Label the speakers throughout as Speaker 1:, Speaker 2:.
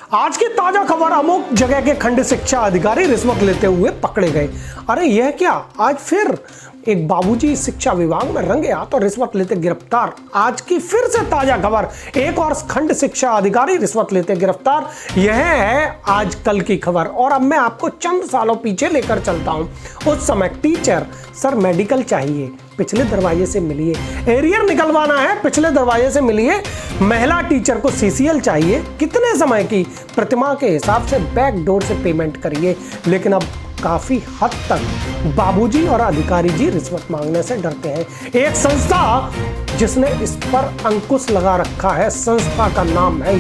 Speaker 1: आज की ताजा खबर, अमुक जगह के खंड शिक्षा अधिकारी रिश्वत लेते हुए पकड़े गए। अरे यह क्या, आज फिर एक बाबूजी शिक्षा विभाग में रंगे हाथों रिश्वत लेते गिरफ्तार। आज की फिर से ताजा खबर, एक और खंड शिक्षा अधिकारी रिश्वत लेते गिरफ्तार। यह है आज कल की खबर। और अब मैं आपको चंद सालों पीछे लेकर चलता हूं। उस समय टीचर, सर मेडिकल चाहिए, पिछले दरवाजे से मिलिए। एरियर निकलवाना है, पिछले दरवाजे से मिलिए। महिला टीचर को सीसीएल चाहिए, कितने समय की, प्रतिमा के हिसाब से बैक डोर से पेमेंट करिए। लेकिन अब काफी हद तक बाबूजी और अधिकारी जी रिश्वत मांगने से डरते हैं। एक संस्था जिसने इस पर अंकुश लगा रखा है, संस्था का नाम है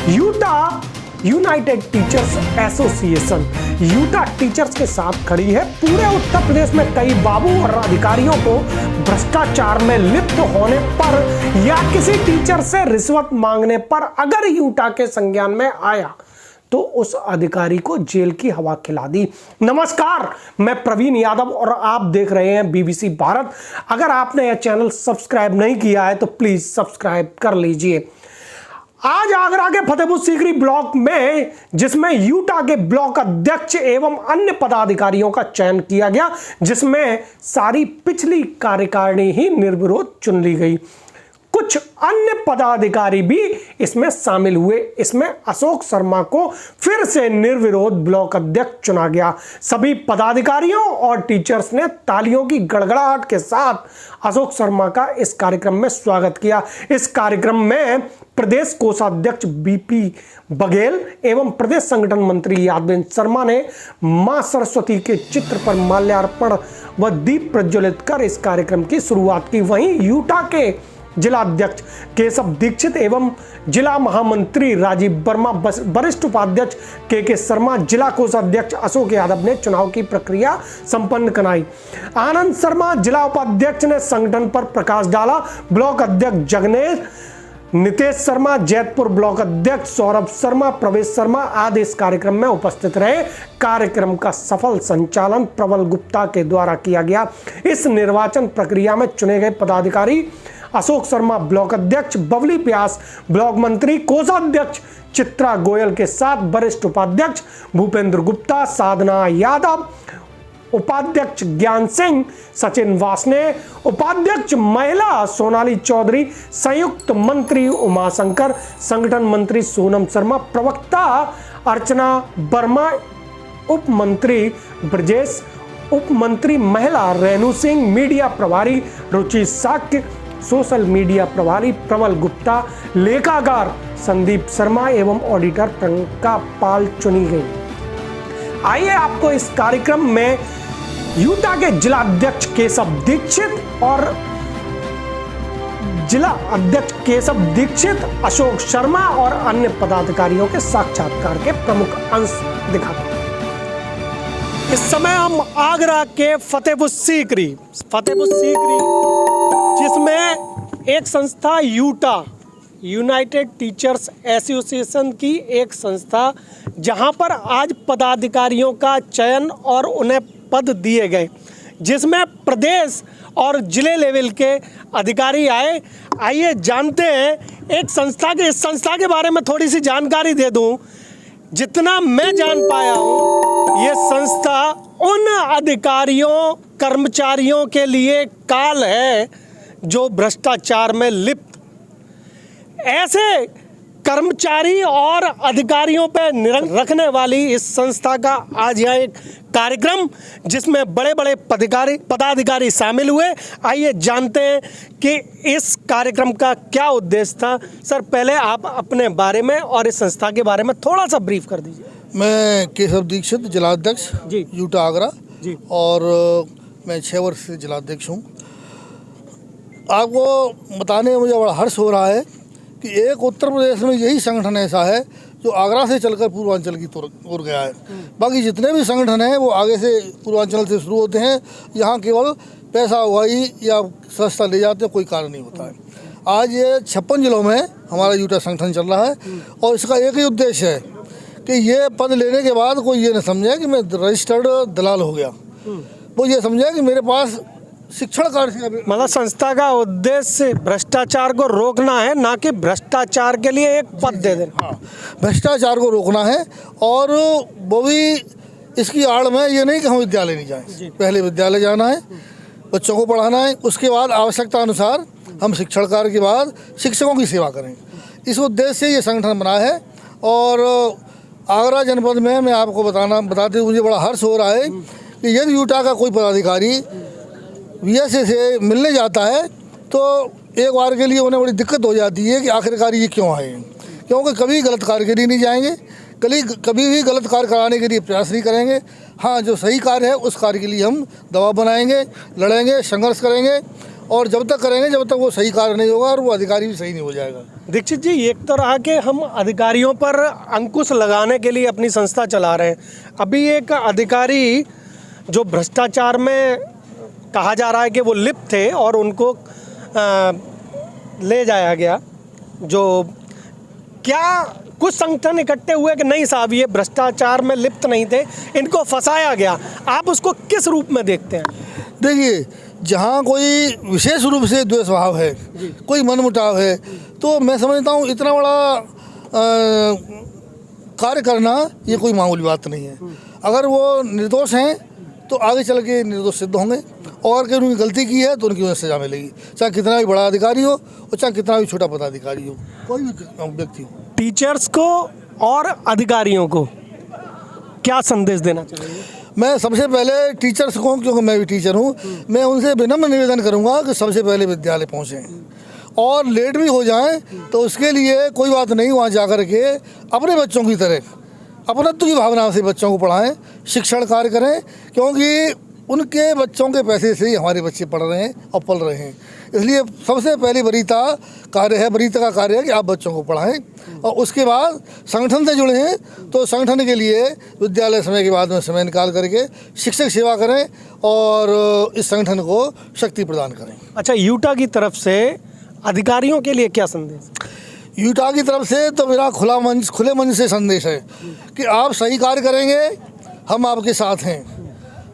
Speaker 1: Utah, United teachers association. Utah teachers के साथ खड़ी है। पूरे उत्तर प्रदेश में कई बाबू और अधिकारियों को भ्रष्टाचार में लिप्त होने पर या किसी टीचर से रिश्वत मांगने पर अगर यूटा के संज्ञान में आया तो उस अधिकारी को जेल की हवा खिला दी। नमस्कार, मैं प्रवीण यादव और आप देख रहे हैं बीबीसी भारत। अगर आपने यह चैनल सब्सक्राइब नहीं किया है तो प्लीज सब्सक्राइब कर लीजिए। आज आगरा के फतेहपुर सीकरी ब्लॉक में, जिसमें यूटा के ब्लॉक अध्यक्ष एवं अन्य पदाधिकारियों का चयन किया गया, जिसमें सारी पिछली कार्यकारिणी ही निर्विरोध चुन ली गई। कुछ अन्य पदाधिकारी भी इसमें शामिल हुए। इसमें अशोक शर्मा को फिर से निर्विरोध ब्लॉक अध्यक्ष चुना गया। सभी पदाधिकारियों और टीचर्स ने तालियों की गड़गड़ाहट के साथ अशोक शर्मा का इस कार्यक्रम में स्वागत किया। इस कार्यक्रम में प्रदेश कोषाध्यक्ष बीपी बघेल एवं प्रदेश संगठन मंत्री यादवेंद्र शर्मा ने मां सरस्वती के चित्र पर माल्यार्पण व दीप प्रज्वलित कर इस कार्यक्रम की शुरुआत की। वहीं यूटा के जिला अध्यक्ष केशव दीक्षित एवं जिला महामंत्री राजीव वर्मा, वरिष्ठ उपाध्यक्ष के शर्मा, जिला कोषाध्यक्ष अशोक यादव ने चुनाव की प्रक्रिया संपन्न कराई। आनंद शर्मा जिला उपाध्यक्ष ने संगठन पर प्रकाश डाला। ब्लॉक अध्यक्ष जगनेश, नितेश शर्मा, जैतपुर ब्लॉक अध्यक्ष सौरभ शर्मा, प्रवेश शर्मा आदि इस कार्यक्रम में उपस्थित रहे। कार्यक्रम का सफल संचालन प्रबल गुप्ता के द्वारा किया गया। इस निर्वाचन प्रक्रिया में चुने गए पदाधिकारी अशोक शर्मा ब्लॉक अध्यक्ष, बबली व्यास ब्लॉक मंत्री, कोषाध्यक्ष चित्रा गोयल के साथ वरिष्ठ उपाध्यक्ष भूपेंद्र गुप्ता, साधना यादव, उपाध्यक्ष ज्ञान सिंह, सचिन वासने, उपाध्यक्ष महिला सोनाली चौधरी, संयुक्त मंत्री उमाशंकर, संगठन मंत्री सोनम शर्मा, प्रवक्ता अर्चना वर्मा, उप मंत्री ब्रजेश, उप मंत्री महिला रेणु सिंह, मीडिया प्रभारी रुचि साक्य, सोशल मीडिया प्रभारी प्रबल गुप्ता, लेखाकार संदीप शर्मा एवं ऑडिटर प्रियंका पाल चुनी गई। आइए आपको इस कार्यक्रम में यूटा के जिला अध्यक्ष केशव दीक्षित और जिला अध्यक्ष केशव दीक्षित, अशोक शर्मा और अन्य पदाधिकारियों के साक्षात्कार के प्रमुख अंश दिखाते हैं। इस समय हम आगरा के फतेहपुर सीकरी, जिसमें एक संस्था यूटा, यूनाइटेड टीचर्स एसोसिएशन की एक संस्था, जहां पर आज पदाधिकारियों का चयन और उन्हें पद दिए गए, जिसमें प्रदेश और जिले लेवल के अधिकारी आए। आइए जानते हैं इस संस्था के बारे में थोड़ी सी जानकारी दे दूं। जितना मैं जान पाया हूँ, ये संस्था उन अधिकारियों कर्मचारियों के लिए काल है जो भ्रष्टाचार में लिप्त, ऐसे कर्मचारी और अधिकारियों पर नियंत्रण रखने वाली इस संस्था का आज यहाँ एक कार्यक्रम, जिसमें बड़े बड़े पदाधिकारी शामिल हुए। आइए जानते हैं कि इस कार्यक्रम का क्या उद्देश्य था। सर, पहले आप अपने बारे में और इस संस्था के बारे में थोड़ा सा ब्रीफ कर दीजिए।
Speaker 2: मैं केशव दीक्षित, जिलाध्यक्ष
Speaker 1: जी,
Speaker 2: यूटा आगरा
Speaker 1: जी,
Speaker 2: और मैं 6 वर्ष से जिलाध्यक्ष हूँ। आपको बताने में मुझे बड़ा हर्ष हो रहा है कि एक उत्तर प्रदेश में यही संगठन ऐसा है जो आगरा से चलकर पूर्वांचल की ओर गया है। बाकी जितने भी संगठन हैं वो आगे से पूर्वांचल से शुरू होते हैं। यहाँ केवल पैसा उगाही या सस्ता ले जाते हैं, कोई कारण नहीं होता है। आज ये 56 जिलों में हमारा यूटा संगठन चल रहा है और इसका एक ही उद्देश्य है कि ये पद लेने के बाद कोई ये न समझे कि मैं रजिस्टर्ड दलाल हो गया। वो ये समझे कि मेरे पास शिक्षण कार्य से
Speaker 1: मतलब संस्था का उद्देश्य भ्रष्टाचार को रोकना है, ना कि भ्रष्टाचार के लिए एक पद दे देना।
Speaker 2: हाँ, भ्रष्टाचार को रोकना है। और वो भी इसकी आड़ में ये नहीं कि हम विद्यालय नहीं जाएं, पहले विद्यालय जाना है, बच्चों को पढ़ाना है, उसके बाद आवश्यकता अनुसार हम शिक्षण कार्य के बाद शिक्षकों की सेवा करें। इस उद्देश्य से ये संगठन बना है। और आगरा जनपद में मैं आपको बताते हुए मुझे बड़ा हर्ष हो रहा है कि यदि यूटा का कोई पदाधिकारी वीएसए से मिलने जाता है तो एक बार के लिए उन्हें बड़ी दिक्कत हो जाती है कि आखिरकार ये क्यों आए हैं, क्योंकि कभी गलत कार्य के लिए नहीं जाएंगे, कभी भी गलत कार्य कराने के लिए प्रयास नहीं करेंगे। हाँ, जो सही कार्य है उस कार्य के लिए हम दबाव बनाएंगे, लड़ेंगे, संघर्ष करेंगे, और जब तक करेंगे जब तक वो सही कार्य नहीं होगा और वो अधिकारी भी सही नहीं हो जाएगा।
Speaker 1: दीक्षित जी, एक तो रहा कि हम अधिकारियों पर अंकुश लगाने के लिए अपनी संस्था चला रहे हैं, अभी एक अधिकारी जो भ्रष्टाचार में कहा जा रहा है कि वो लिप्त थे और उनको ले जाया गया, जो क्या कुछ संगठन इकट्ठे हुए कि नहीं साहब ये भ्रष्टाचार में लिप्त नहीं थे, इनको फंसाया गया, आप उसको किस रूप में देखते हैं?
Speaker 2: देखिए, जहाँ कोई विशेष रूप से द्वेष भाव है, कोई मनमुटाव है, तो मैं समझता हूँ इतना बड़ा कार्य करना ये कोई मामूली बात नहीं है। अगर वो निर्दोष हैं तो आगे चल के निर्दोष सिद्ध होंगे, और अगर उन्होंने गलती की है तो उनकी उन्हें सजा मिलेगी, चाहे कितना भी बड़ा अधिकारी हो और चाहे कितना भी छोटा पदाधिकारी हो, कोई भी व्यक्ति हो।
Speaker 1: टीचर्स को और अधिकारियों को क्या संदेश देना चाहिए?
Speaker 2: मैं सबसे पहले टीचर्स को, क्योंकि मैं भी टीचर हूँ, मैं उनसे विनम्र निवेदन करूँगा कि सबसे पहले विद्यालय पहुँचें, और लेट भी हो जाएं तो उसके लिए कोई बात नहीं, वहाँ जा कर के अपने बच्चों की तरह अपनत्व की भावना से बच्चों को पढ़ाएं, शिक्षण कार्य करें, क्योंकि उनके बच्चों के पैसे से ही हमारे बच्चे पढ़ रहे हैं और पल रहे हैं। इसलिए सबसे पहली वरीयता का कार्य है कि आप बच्चों को पढ़ाएं, और उसके बाद संगठन से जुड़े हैं तो संगठन के लिए विद्यालय समय के बाद में समय निकाल करके शिक्षक सेवा करें और इस संगठन को शक्ति प्रदान करें।
Speaker 1: अच्छा, यूटा की तरफ से अधिकारियों के लिए क्या संदेश?
Speaker 2: यूटा की तरफ से तो मेरा खुले मन से संदेश है कि आप सही कार्य करेंगे, हम आपके साथ हैं,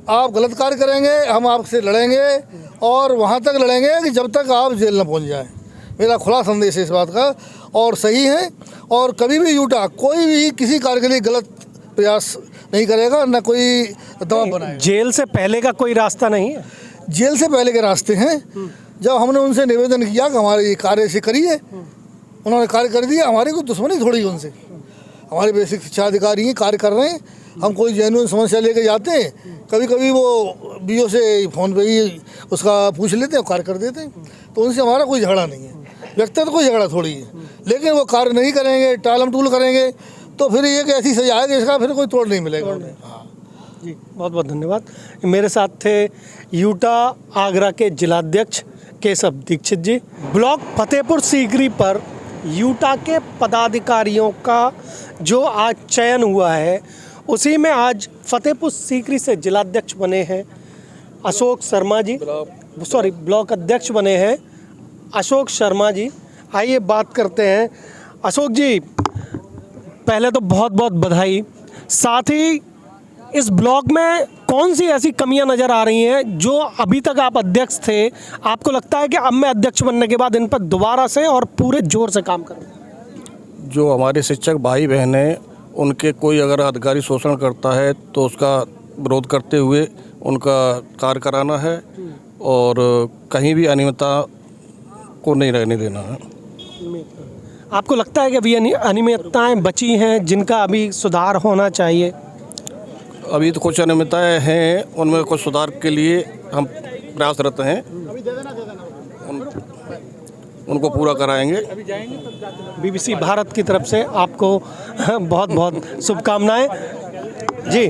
Speaker 2: आप गलत कार्य करेंगे, हम आपसे लड़ेंगे, और वहाँ तक लड़ेंगे कि जब तक आप जेल न पहुँच जाएं। मेरा खुला संदेश है इस बात का, और सही है। और कभी भी यूटा कोई भी किसी कार्य के लिए गलत प्रयास नहीं करेगा, न कोई दबाव बनाएगा।
Speaker 1: जेल से पहले का कोई रास्ता नहीं है?
Speaker 2: जेल से पहले के रास्ते हैं। जब हमने उनसे निवेदन किया कि हमारे ये कार्य से करिए, उन्होंने कार्य कर दिया। हमारी कोई दुश्मनी थोड़ी है उनसे, हमारे बेसिक शिक्षा अधिकारी हैं, कार्य कर रहे हैं। हम कोई जेन्युइन समस्या लेके जाते हैं, कभी कभी वो बीओ से फ़ोन पे ही उसका पूछ लेते हैं, कार्य कर देते हैं। तो उनसे हमारा कोई झगड़ा नहीं है, व्यक्तिगत कोई झगड़ा थोड़ी है। लेकिन वो कार्य नहीं करेंगे, टालम टूल करेंगे, तो फिर ये कि ऐसी सजा है कि इसका फिर कोई तोड़ नहीं मिलेगा उन्हें। हाँ
Speaker 1: जी, बहुत बहुत धन्यवाद। मेरे साथ थे यूटा आगरा के जिलाध्यक्ष केशव दीक्षित जी। ब्लॉक फतेहपुर सीकरी पर यूटा के पदाधिकारियों का जो आज चयन हुआ है, उसी में आज फतेहपुर सीकरी से जिलाध्यक्ष बने हैं अशोक शर्मा जी, ब्लॉक अध्यक्ष बने हैं अशोक शर्मा जी। आइए बात करते हैं। अशोक जी, पहले तो बहुत बहुत बधाई। साथ ही इस ब्लॉक में कौन सी ऐसी कमियां नज़र आ रही हैं जो अभी तक आप अध्यक्ष थे, आपको लगता है कि अब मैं अध्यक्ष बनने के बाद इन पर दोबारा से और पूरे जोर से काम करूँ?
Speaker 3: जो हमारे शिक्षक भाई बहन हैं, उनके कोई अगर अधिकारी शोषण करता है तो उसका विरोध करते हुए उनका कार्य कराना है, और कहीं भी अनियमितता को नहीं रहने देना है।
Speaker 1: आपको लगता है कि अभी अनियमितताएं बची हैं जिनका अभी सुधार होना चाहिए?
Speaker 3: अभी तो कुछ अनियमितताएं हैं, उनमें कुछ सुधार के लिए हम प्रयासरत हैं, उनको पूरा कराएंगे।
Speaker 1: बीबीसी भारत की तरफ से आपको बहुत बहुत शुभकामनाएं। जी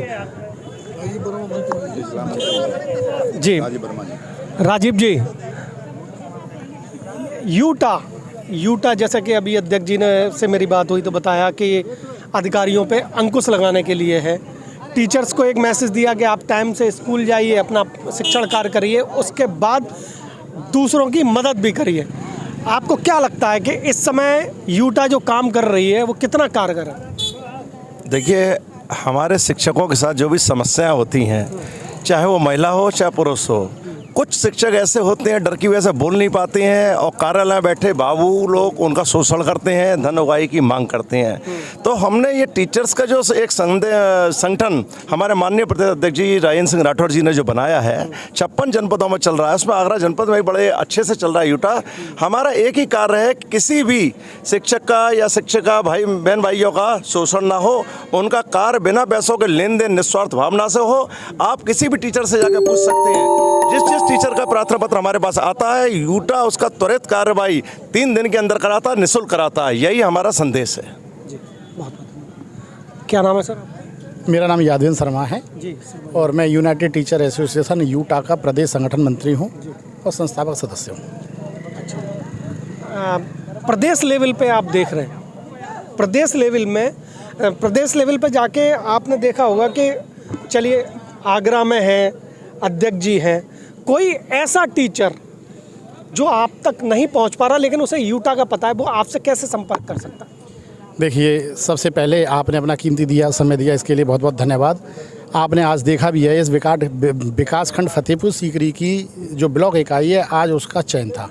Speaker 1: जी, राजीव जी, यूटा जैसा कि अभी अध्यक्ष जी ने से मेरी बात हुई तो बताया कि अधिकारियों पे अंकुश लगाने के लिए है। टीचर्स को एक मैसेज दिया कि आप टाइम से स्कूल जाइए, अपना शिक्षण कार्य करिए, उसके बाद दूसरों की मदद भी करिए। आपको क्या लगता है कि इस समय यूटा जो काम कर रही है वो कितना कारगर है?
Speaker 4: देखिए, हमारे शिक्षकों के साथ जो भी समस्याएं होती हैं, चाहे वो महिला हो चाहे पुरुष हो, कुछ शिक्षक ऐसे होते हैं डर की वजह से बोल नहीं पाते हैं और कार्यालय में बैठे बाबू लोग उनका शोषण करते हैं, धन उगाही की मांग करते हैं। तो हमने ये टीचर्स का जो एक संगठन हमारे माननीय प्रदेश अध्यक्ष जी राजेंद्र सिंह राठौर जी ने जो बनाया है 56 जनपदों में चल रहा है, उसमें आगरा जनपद में बड़े अच्छे से चल रहा है यूटा। हमारा एक ही कार्य है, किसी भी शिक्षक का या शिक्षिका भाई बहन भाइयों का शोषण ना हो, उनका कार्य बिना पैसों के लेन देन निस्वार्थ भावना से हो। आप किसी भी टीचर से जाकर पूछ सकते हैं, जिस टीचर का प्रार्थना पत्र हमारे पास आता है यूटा उसका त्वरित कार्रवाई 3 दिन के अंदर कराता है, निःशुल्क कराता है। यही हमारा संदेश है
Speaker 1: जी। बहुत क्या नाम है सर?
Speaker 5: मेरा नाम यादवेंद्र शर्मा है
Speaker 1: जी।
Speaker 5: और मैं यूनाइटेड टीचर एसोसिएशन यूटा का प्रदेश संगठन मंत्री हूँ और संस्थापक सदस्य हूँ।
Speaker 1: प्रदेश लेवल पे आप देख रहे हैं, प्रदेश लेवल पे जाके आपने देखा होगा कि चलिए आगरा में है, अध्यक्ष जी हैं, कोई ऐसा टीचर जो आप तक नहीं पहुंच पा रहा लेकिन उसे यूटा का पता है, वो आपसे कैसे संपर्क कर सकता है?
Speaker 5: देखिए, सबसे पहले आपने अपना कीमती समय दिया, इसके लिए बहुत बहुत धन्यवाद। आपने आज देखा भी है इस विकासखंड फतेहपुर सीकरी की जो ब्लॉक इकाई है, आज उसका चयन था।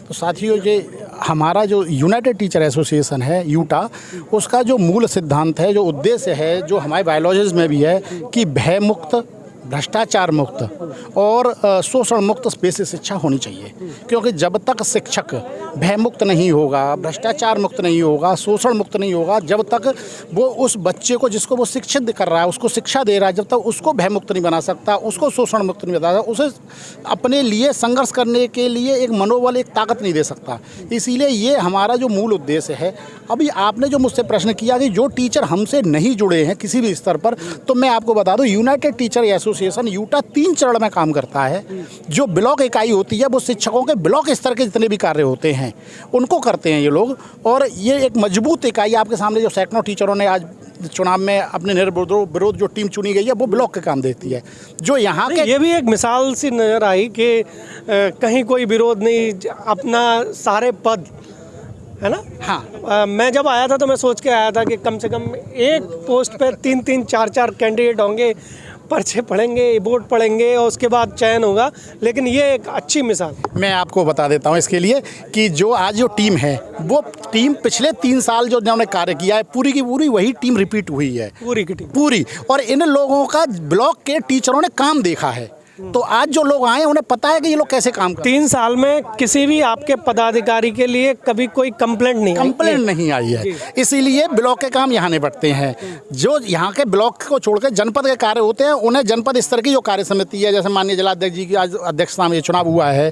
Speaker 5: तो साथियों, ये हमारा जो यूनाइटेड टीचर एसोसिएशन है यूटा, उसका जो मूल सिद्धांत है, जो उद्देश्य है, जो हमारे बायोलॉजीज में भी है कि भय मुक्त, भ्रष्टाचार मुक्त और शोषण मुक्त बेसिक शिक्षा होनी चाहिए। क्योंकि जब तक शिक्षक भय मुक्त नहीं होगा, भ्रष्टाचार मुक्त नहीं होगा, शोषण मुक्त नहीं होगा, जब तक वो उस बच्चे को जिसको वो शिक्षित कर रहा है, उसको शिक्षा दे रहा है, जब तक उसको भय मुक्त नहीं बना सकता, उसको शोषण मुक्त नहीं बना सकता, उसे अपने लिए संघर्ष करने के लिए एक मनोबल, एक ताकत नहीं दे सकता। इसीलिए ये हमारा जो मूल उद्देश्य है। अभी आपने जो मुझसे प्रश्न किया कि जो टीचर हमसे नहीं जुड़े हैं किसी भी स्तर पर, तो मैं आपको बता दूं यूनाइटेड टीचर एसोसिएशन यूटा 3 चरण में काम करता है। जो ब्लॉक इकाई होती है वो शिक्षकों के ब्लॉक स्तर के जितने भी कार्य होते हैं उनको करते हैं ये लोग, और ये एक मजबूत इकाई आपके सामने जो सैकड़ों टीचरों ने आज चुनाव में अपने निर्विरोध जो टीम चुनी गई है वो ब्लॉक के काम देती है। जो यहाँ के
Speaker 1: ये भी एक मिसाल सी नजर आई कि कहीं कोई विरोध नहीं, अपना सारे पद है ना।
Speaker 5: हाँ,
Speaker 1: मैं जब आया था तो मैं सोच के आया था कि कम से कम एक पोस्ट पे 3-3, 4-4 कैंडिडेट होंगे, पर्चे पढ़ेंगे, वोट पढ़ेंगे और उसके बाद चयन होगा। लेकिन ये एक अच्छी मिसाल
Speaker 5: मैं आपको बता देता हूँ इसके लिए कि जो आज जो टीम है वो टीम पिछले 3 साल जो जिन्होंने कार्य किया है पूरी की पूरी वही टीम रिपीट हुई है,
Speaker 1: पूरी की टीम
Speaker 5: पूरी। और इन लोगों का ब्लॉक के टीचरों ने काम देखा है, तो आज जो लोग आए उन्हें पता है कि ये लोग कैसे काम करते हैं।
Speaker 1: 3 साल में किसी भी आपके पदाधिकारी के लिए कभी कोई कंप्लेंट नहीं आई है।
Speaker 5: इसीलिए ब्लॉक के काम यहाँ निपटते हैं। जो यहाँ के ब्लॉक को छोड़कर जनपद के कार्य होते हैं उन्हें जनपद स्तर की जो कार्य समिति है, जैसे माननीय जिलाध्यक्ष जी की आज अध्यक्षता में ये चुनाव हुआ है,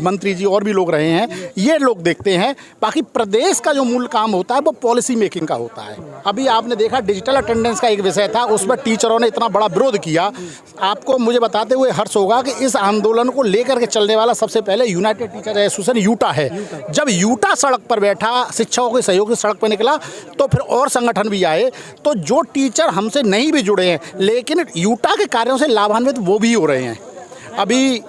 Speaker 5: मंत्री जी और भी लोग रहे हैं, ये लोग देखते हैं। बाकी प्रदेश का जो मूल काम होता है वो पॉलिसी मेकिंग का होता है। अभी आपने देखा डिजिटल अटेंडेंस का एक विषय था, उस पर टीचरों ने इतना बड़ा विरोध किया। आपको मुझे बताते हुए हर्ष होगा कि इस आंदोलन को लेकर के चलने वाला सबसे पहले यूनाइटेड टीचर एसोसिएशन यूटा है। जब यूटा सड़क पर बैठा, शिक्षकों के सहयोग से सड़क पर निकला, तो फिर और संगठन भी आए। तो जो टीचर हमसे नहीं भी जुड़े हैं लेकिन यूटा के कार्यों से लाभान्वित वो भी हो रहे हैं। अभी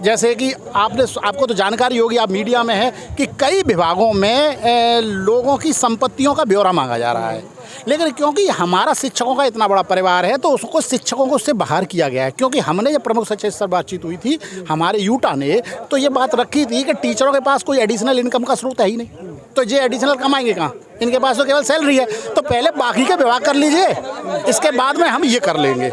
Speaker 5: जैसे कि आपको तो जानकारी होगी, आप मीडिया में है कि कई विभागों में लोगों की संपत्तियों का ब्यौरा मांगा जा रहा है, लेकिन क्योंकि हमारा शिक्षकों का इतना बड़ा परिवार है तो उसको शिक्षकों को उससे बाहर किया गया है। क्योंकि हमने जब प्रमुख सचिव से बातचीत हुई थी हमारे यूटा ने, तो ये बात रखी थी कि टीचरों के पास कोई एडिशनल इनकम का स्रोत है ही नहीं, तो ये एडिशनल कमाएंगे कहाँ? इनके पास तो केवल सैलरी है। तो पहले बाकी के विभाग कर लीजिए, इसके बाद में हम ये कर लेंगे।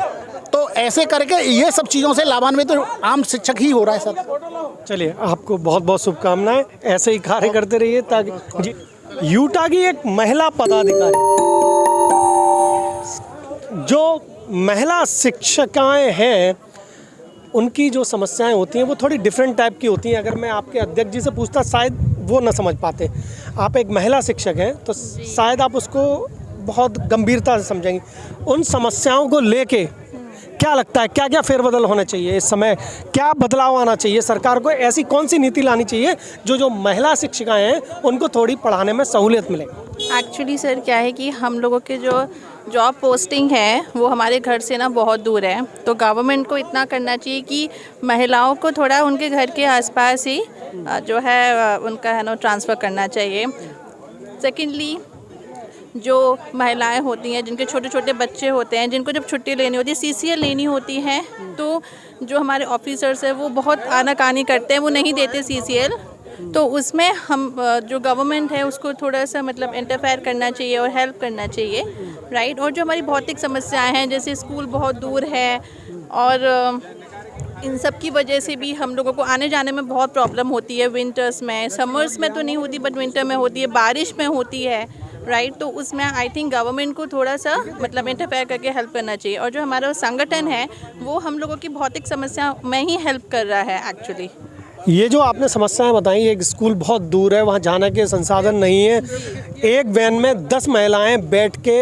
Speaker 5: तो ऐसे करके ये सब चीज़ों से लाभान्वित तो आम शिक्षक ही हो रहा है सर।
Speaker 1: चलिए, आपको बहुत बहुत शुभकामनाएं, ऐसे ही कार्य करते रहिए ताकि जी। यूटा की एक महिला पदाधिकारी, जो महिला शिक्षिकाएं हैं, उनकी जो समस्याएं होती हैं वो थोड़ी डिफरेंट टाइप की होती हैं। अगर मैं आपके अध्यक्ष जी से पूछता शायद वो ना समझ पाते। आप एक महिला शिक्षक हैं तो शायद आप उसको बहुत गंभीरता से समझेंगे। उन समस्याओं को लेके क्या लगता है, क्या क्या फेरबदल होना चाहिए इस समय, क्या बदलाव आना चाहिए? सरकार को ऐसी कौन सी नीति लानी चाहिए जो महिला शिक्षिकाएं हैं उनको थोड़ी पढ़ाने में सहूलियत मिले?
Speaker 6: एक्चुअली सर क्या है कि हम लोगों के जो जॉब पोस्टिंग है वो हमारे घर से ना बहुत दूर है, तो गवर्नमेंट को इतना करना चाहिए कि महिलाओं को थोड़ा उनके घर के आसपास ही जो है उनका है ना ट्रांसफ़र करना चाहिए। सेकेंडली जो महिलाएं होती हैं, जिनके छोटे छोटे बच्चे होते हैं, जिनको जब छुट्टी लेनी होती है, CCL लेनी होती है, तो जो हमारे ऑफिसर्स हैं वो बहुत आनाकानी करते हैं, वो नहीं देते CCL। तो उसमें हम जो गवर्नमेंट है उसको थोड़ा सा मतलब इंटरफेयर करना चाहिए और हेल्प करना चाहिए, राइट। और जो हमारी भौतिक समस्याएं हैं, जैसे स्कूल बहुत दूर है और इन सब की वजह से भी हम लोगों को आने जाने में बहुत प्रॉब्लम होती है। विंटर्स में, समर्स में तो नहीं होती बट विंटर में होती है, बारिश में होती है, राइट। तो उसमें आई थिंक गवर्नमेंट को थोड़ा सा मतलब इंटरफेयर करके हेल्प करना चाहिए। और जो हमारा संगठन है वो हम लोगों की भौतिक समस्या में ही हेल्प कर रहा है एक्चुअली।
Speaker 1: ये जो आपने समस्याएं बताई, एक स्कूल बहुत दूर है, वहाँ जाने के संसाधन नहीं है, एक वैन में 10 महिलाएं बैठ के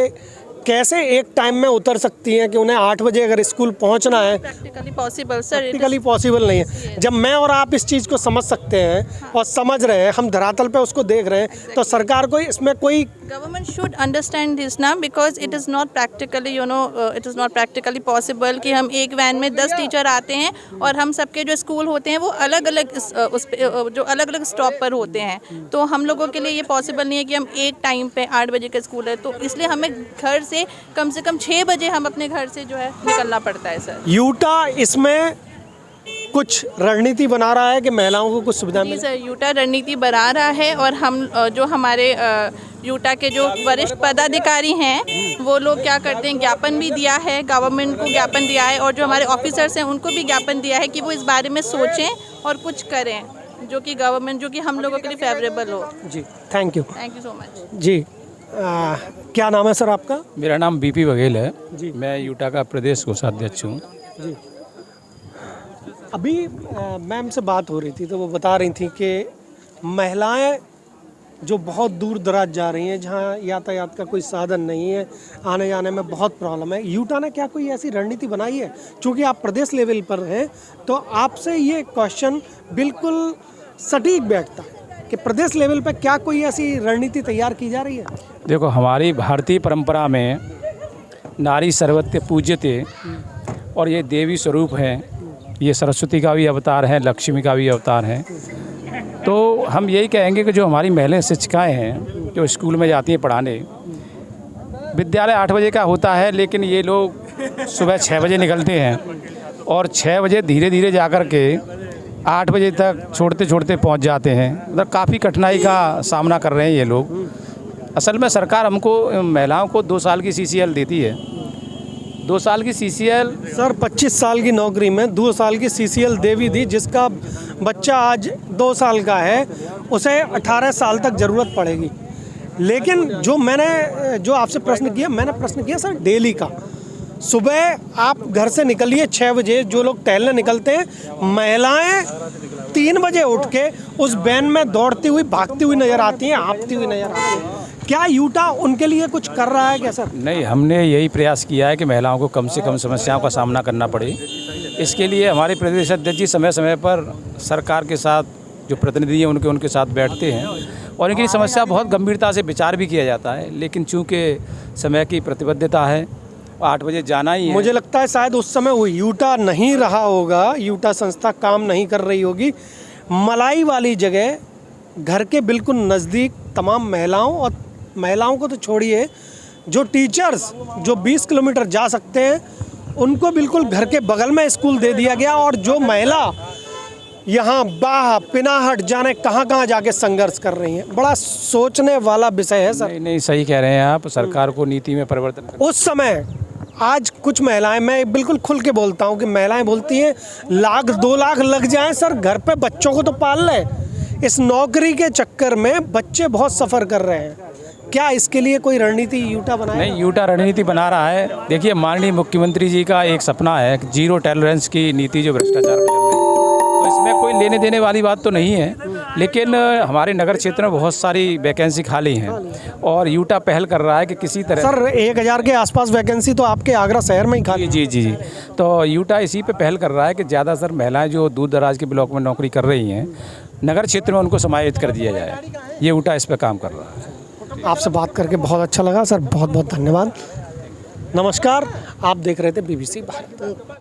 Speaker 1: कैसे एक टाइम में उतर सकती हैं कि उन्हें 8 बजे अगर स्कूल पहुंचना है?
Speaker 6: Practically possible sir,
Speaker 1: practically possible नहीं है। जब मैं और आप इस चीज़ को समझ सकते हैं और समझ रहे हैं, हम धरातल पे उसको देख रहे हैं, तो सरकार को इसमें कोई
Speaker 6: गवर्नमेंट शुड अंडरस्टैंड दिस ना, because it is not practically it is not practically possible कि हम एक वैन में 10 टीचर आते हैं और हम सबके जो स्कूल होते हैं वो अलग अलग जो अलग अलग स्टॉप पर होते हैं। तो हम लोगों के लिए ये पॉसिबल नहीं है कि हम एक टाइम पे 8 बजे का स्कूल है, तो इसलिए हमें घर से कम 6 बजे हम अपने घर से जो है निकलना पड़ता है सर।
Speaker 1: यूटा इसमें कुछ रणनीति बना रहा है कि महिलाओं को कुछ सुविधा
Speaker 6: जी
Speaker 1: मिले?
Speaker 6: सर, यूटा रणनीति बना रहा है और हम जो हमारे यूटा के जो वरिष्ठ पदाधिकारी हैं वो लोग क्या करते हैं, ज्ञापन भी दिया है, गवर्नमेंट को ज्ञापन दिया है और जो हमारे ऑफिसर्स हैं उनको भी ज्ञापन दिया है कि वो इस बारे में सोचें और कुछ करें जो कि गवर्नमेंट जो कि हम लोगों के लिए फेवरेबल हो।
Speaker 1: जी, थैंक यू
Speaker 6: सो मच।
Speaker 1: जी। क्या नाम है सर आपका?
Speaker 7: मेरा नाम BP बघेल है
Speaker 1: जी।
Speaker 7: मैं यूटा का प्रदेश कोषाध्यक्ष हूँ।
Speaker 1: जी। अभी मैम से बात हो रही थी तो वो बता रही थी कि महिलाएं जो बहुत दूर दराज जा रही हैं, जहां यातायात का कोई साधन नहीं है, आने जाने में बहुत प्रॉब्लम है, यूटा ने क्या कोई ऐसी रणनीति बनाई है? चूँकि आप प्रदेश लेवल पर हैं तो आपसे ये क्वेश्चन बिल्कुल सटीक बैठता है कि प्रदेश लेवल पर क्या कोई ऐसी रणनीति तैयार की जा रही है?
Speaker 7: देखो, हमारी भारतीय परंपरा में नारी सर्वत्र पूज्यते और ये देवी स्वरूप हैं, ये सरस्वती का भी अवतार है, लक्ष्मी का भी अवतार है। तो हम यही कहेंगे कि जो हमारी महिला शिक्षिकाएं हैं जो स्कूल में जाती हैं पढ़ाने, विद्यालय 8 बजे का होता है लेकिन ये लोग सुबह 6 बजे निकलते हैं और 6 बजे धीरे धीरे जा कर के 8 बजे तक छोड़ते छोड़ते पहुंच जाते हैं। मतलब काफ़ी कठिनाई का सामना कर रहे हैं ये लोग। असल में सरकार हमको महिलाओं को 2 साल की CCL देती है। 2 साल की CCL
Speaker 1: सर 25 साल की नौकरी में 2 साल की CCL दे भी दी, जिसका बच्चा आज 2 साल का है उसे 18 साल तक ज़रूरत पड़ेगी। लेकिन जो आपसे प्रश्न किया, मैंने प्रश्न किया सर डेली का। सुबह आप घर से निकलिए 6 बजे, जो लोग टहलने निकलते हैं, महिलाएं 3 बजे उठ के उस वैन में दौड़ती हुई, भागती हुई नज़र आती हैं, हाँफती हुई नज़र आती हैं। क्या यूटा उनके लिए कुछ कर रहा है क्या सर?
Speaker 7: नहीं, हमने यही प्रयास किया है कि महिलाओं को कम से कम समस्याओं का सामना करना पड़े। इसके लिए हमारे प्रदेश अध्यक्ष जी समय समय पर सरकार के साथ जो प्रतिनिधि हैं उनके साथ बैठते हैं और इनकी समस्या बहुत गंभीरता से विचार भी किया जाता है। लेकिन चूँकि समय की प्रतिबद्धता है, 8 बजे जाना ही है।
Speaker 1: मुझे लगता है शायद उस समय वो यूटा नहीं रहा होगा, यूटा संस्था काम नहीं कर रही होगी। मलाई वाली जगह घर के बिल्कुल नज़दीक तमाम महिलाओं को तो छोड़िए, जो टीचर्स जो 20 किलोमीटर जा सकते हैं उनको बिल्कुल घर के बगल में स्कूल दे दिया गया। और जो महिला यहाँ बाह पिनाहट जाने कहाँ जाके संघर्ष कर रही हैं, बड़ा सोचने वाला विषय है सर।
Speaker 7: नहीं, सही कह रहे हैं आप। सरकार को नीति में परिवर्तन करना।
Speaker 1: उस समय आज कुछ महिलाएं, मैं बिल्कुल खुल के बोलता हूँ कि महिलाएं बोलती हैं 1-2 लाख लग जाएं सर, घर पे बच्चों को तो पाल ले। इस नौकरी के चक्कर में बच्चे बहुत सफ़र कर रहे हैं। क्या इसके लिए कोई रणनीति यूटा बनाया?
Speaker 7: नहीं, यूटा रणनीति बना रहा है। देखिए, माननीय मुख्यमंत्री जी का एक सपना है कि 0 टॉलरेंस की नीति जो भ्रष्टाचार पर चल रही है, तो इसमें कोई लेने देने वाली बात तो नहीं है। लेकिन हमारे नगर क्षेत्र में बहुत सारी वैकेंसी खाली हैं और यूटा पहल कर रहा है कि किसी तरह।
Speaker 1: सर 1000 के आसपास वैकेंसी तो आपके आगरा शहर में ही खाली।
Speaker 7: जी। तो यूटा इसी पे पहल कर रहा है कि ज़्यादातर महिलाएं जो दूर दराज के ब्लॉक में नौकरी कर रही हैं, नगर क्षेत्र में उनको समाहित कर दिया जाए। ये यूटा इस पर काम कर रहा है।
Speaker 1: आपसे बात करके बहुत अच्छा लगा सर, बहुत बहुत धन्यवाद। नमस्कार, आप देख रहे थे BBC भारत।